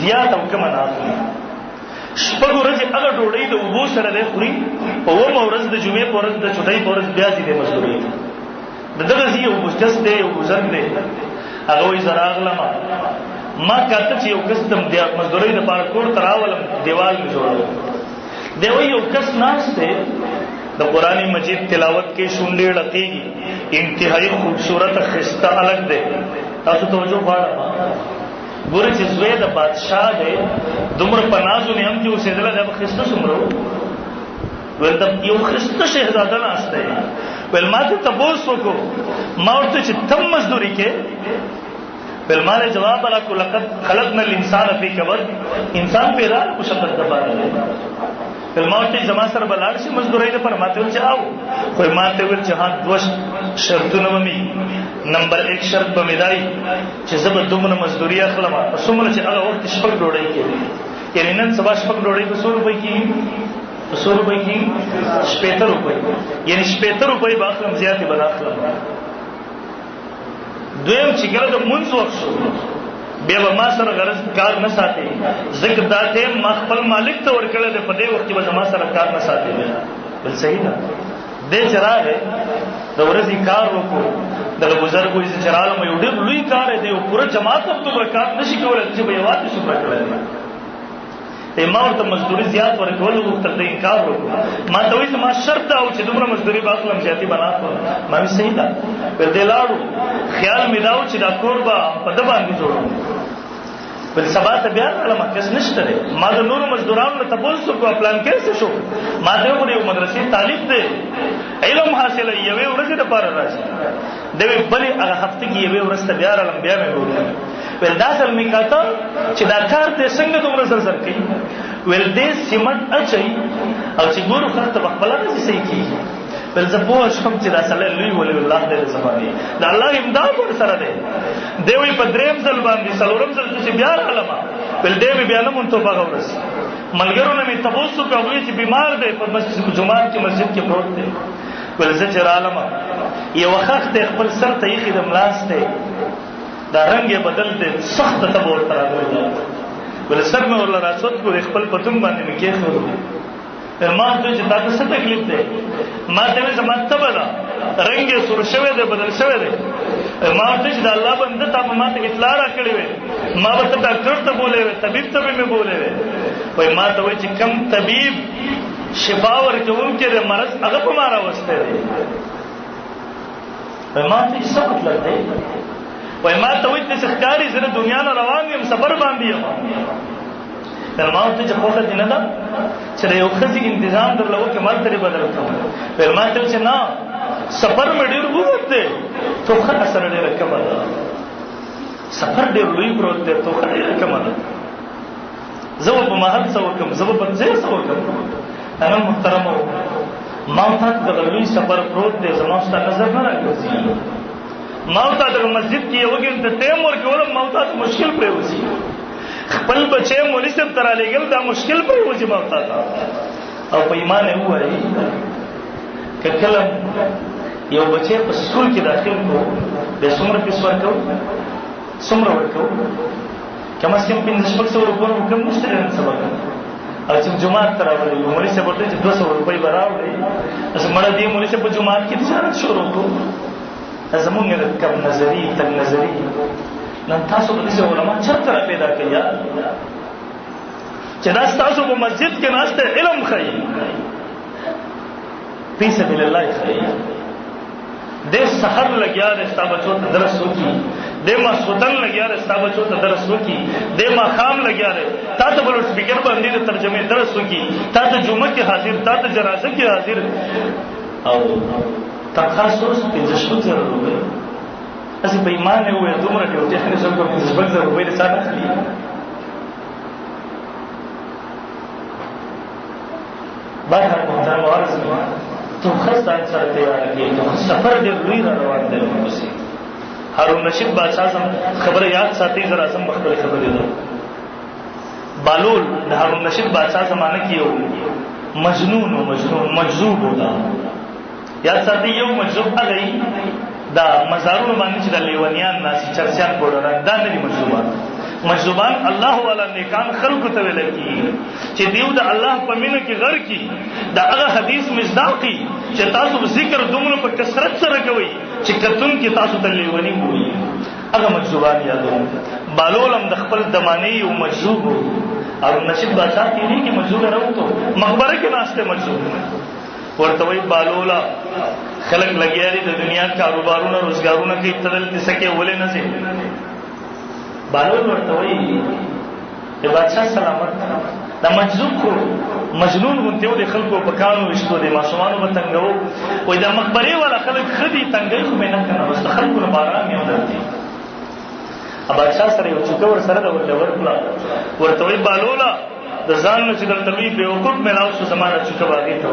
زیات او کم نه اخلي. شپږ ورځې هغه ډوډۍ د اوبو سره دی خوري، په اومه ورځ د جمعې په ورځ د چوټۍ په ورځ بیا ځي دی مزدورۍ ته. د دغه ځي یو بزګس دی، یو بزرګ دی، هغه وایي زه راغلم ما کاته چې یو کس د مزدورۍ دپاره کور ته راولم دیوال مې جوړوم. دی وایي یو کس ناست دی د قرآن مجید تلاوت کې شونډې ړقېږي، انتهایی خوبصورت ښایسته هلک دی. تاسو توجه غواړم ګورئ چې زوی د بادشاه دی، دومره په نازو نعم کې اوسېدلی دی، به ښایسته څومره ویل د یو ښایسته شهزاده ناست دی. ویل ما ته تپوس وکړو، ما ورته چې تم مزدوري کې؟ ویل ما له جواب راکړو لقد خلقنا الانسان فی کبد، انسان پیدا کو شکل دپاره دی. ویل ما ورته زما سره به لاړ شي مزدورۍ دپاره؟ ما ته ویل چې آو. خو ما ته ویل چې ها دوه شرطونه به مې، نمبر 1 شرط به مې دای چې زه به دومره مزدوري اخلم څومره چې هغه وخت شپږ ډوډۍ کېږي. یعنې نن سبا شپږ ډوډۍ په 100 روپۍ کېږي، په 100 روپۍ کېږي 70 روپۍ، یعنې 70 روپۍ به اخلم، زیاتې به نه اخلم. دویم چې کله د مونځ وخت شو بیا به ما سره غرض کار نه ساتي، ځکه دا ټیم ما خپل مالک ته ورکړی دی، په دې وخت کې به زما سره کار نه ساتي. بل صحیح ده. دې چې راغی د ورځې کار وکړو، دغه بزرګ وایي چې رالم یو ډېر لوی کار دی، یو پوره جماعت هم دومره کار نه شي کولی چې به یوازې څومره کړی دی. ما ورته مزدوري زیات ورکول غوښتل، ته انکار وکړو. ما ته وایي زما شرط دا و چې دومره مزدوري به اخلم، زیاتې به نه اخلم. ما وایي صحیح ده. ویل دی لاړو، خیال مې دا و چې دا کور به په ده باندې جوړوم. ویل سبا ته بیا راغلم، کس نشته دی. ما د نورو مزدورانو نه تپوس وکړو پلان کې څه شو؟ ما ته وګوره یو مدرسې طالب دی، علم حاصلوي، یوې ورځې دپاره راځي. دی وایي بلې هغه هفته کې یوې ورځ ته بیا راغلم، بیا مې وګورم. ویل دا ځل مې کاته چې دا کار دی څنګه دومره زر زر کوي؟ ویل دی سیمنټ اچوي او چې ګورو خلک ته به خپله داسې صحیح کېږي. ویل زه پوه شوم چې دا سړی لوی ولي الله دی د زمانې، د الله امداد ورسره دی. دی وایي په درېیم ځل باندې څلورم ځل چې بیا راغلم، ویل دی مې بیا نه مونځ هغه ورځ. ملګرو نه مې تپوس وکړو، هغوی چې بیمار دی په جومات کې مسجد کې پروت دی. ویل زه چې رالم یوه خښ دی خپل سر ته ایښي د ملاس دی، دا رنګ یې بدل دی، سخته تبه ورته راغلی. ویل سر مې ورله راڅوت کړو، خپل پتون باندې مې کېښودو. ما ته چې تا ته څه تکلیف دی؟ ما ته ویل زما تبه ده، رنګ یې سور شوی دی، بدل شوی دی. ما ورته چې د الله بنده تا به ما ته اطلاع راکړې وې، ما به ته ډاکټر ته بولې وې، طبیب ته به مې بولې وې. وایي ما ته وایي چې کم طبیب شفا ورکوونکی دی، مرض هغه په ما راوستی دی. وایي ما ته څه مطلب دی؟ وایي ما ته وایي داسې ښکاري زه د دنیا نه روان یم، سفر باندې یم. ما ورته چې خوښه دې نه ده چې د یو ښځې انتظام درله وکړې مال ته دې بدل کړم؟ ویل ما ته چې نه، سفر مې ډېر اوږد دی، توښه سره ډېره کمه ده، سفر ډېر لوی پروت دی، توښه ډېره کمه ده. زه به په محل څه وکړم، زه به په ځای څه وکړم؟ هغه محترمه ما ورته دغه لوی سفر پروت دی، زما ستا نظر نه راګرځي. ما ورته دغه مسجد کې یوه ګنټه ټایم ورکولم، ما ورته مشکل پرېوځي. خپل بچی مولي صاحب ته رالیږل دا مشکل پرېوځي ما ورته. او په ایمان یې ووایي که کله یو بچی په سکول کې داخل کړو بیا څومره فیس ورکوو؟ څومره ورکوو؟ کم از کم 500-600 روپۍ کم نشته دی نن سبا. او چې جومات ته راوړئ مولي صاحب ورته چې 200 روپۍ به راوړئ. مړه دې مولي صاحب په جومات کې تجارت شروع کړو. زمونږ د کم نظري تنګ نظري نن تاسو به داسې علما چېرته را پیدا کړئ چې دا ستاسو په مسجد کې ناسته علم ښایي، فی سبیل الله ښایي. دې سحر لګیا دی ستا بچو ته درس وکړي، دې ماسخوتن لګیا دی ستا بچو ته درس وکړي، دې ماښام لګیا دی تا ته به لوډ سپیکر باندې د ترجمې درس وکړي، تا ته جمعه کې حاضر، تا ته جنازه کې حاضر. او تنخواه څو 15,000 روپۍ. هسې په ایمان یې وویل دومره ډیوټي نه شم کوم 15,000 روپۍ د چا نه اخلي. بهرحال محترم عرض تو ښه ځان سره تیاره کړې، تو سفر ډېر لوی را روان دی ورپسې. هارون رشید بادشاه اعظم خبره یاد ساتئ، زه راځم په خپلې خبرې ده. بالول د هارون رشید بادشاه زمانه کې یو مجنون و مجذوب و دا یاد ساتئ. یو مجذوب هغه دا مزارونو باندې چې د لیونیان ناسي چرسیان بوډران دا نه دي مجذوبان، مجذوبان الله والا نیکان خلق ته ویل کی چې دیو د الله په مینه کې غر کی دا هغه حدیث مصداقي چې تاسو ذکر دومره په کثرت سره کوي چې کتون کې تاسو ته لیونی وي هغه مجذوبان یادو بالولم د خپل دمانی او مجذوب او نشید بادشاہ کېږي کې مجذوب راوته مقبره کې ناشته مجذوب ورته وی بالولا خلق لګیاري د دنیا کاروبارونه روزګارونه کې تدل تسکه ولې نه سي بالول ورته وی د بادشاہ سلامت دا مجذوب خو مجنون غونته د خلکو په کانو وشتو د ماشومانو وتنګو وای دا مقبره والا خلک خدي تنګي خو مې نه کنه واست خلکو نه باران یو درتي بادشاہ سره یو څوک ور سره د ورکړه ورته وی بالولا د ځان نه چې دلته وی په وقوف ملاو شو زمانه چې باغې ته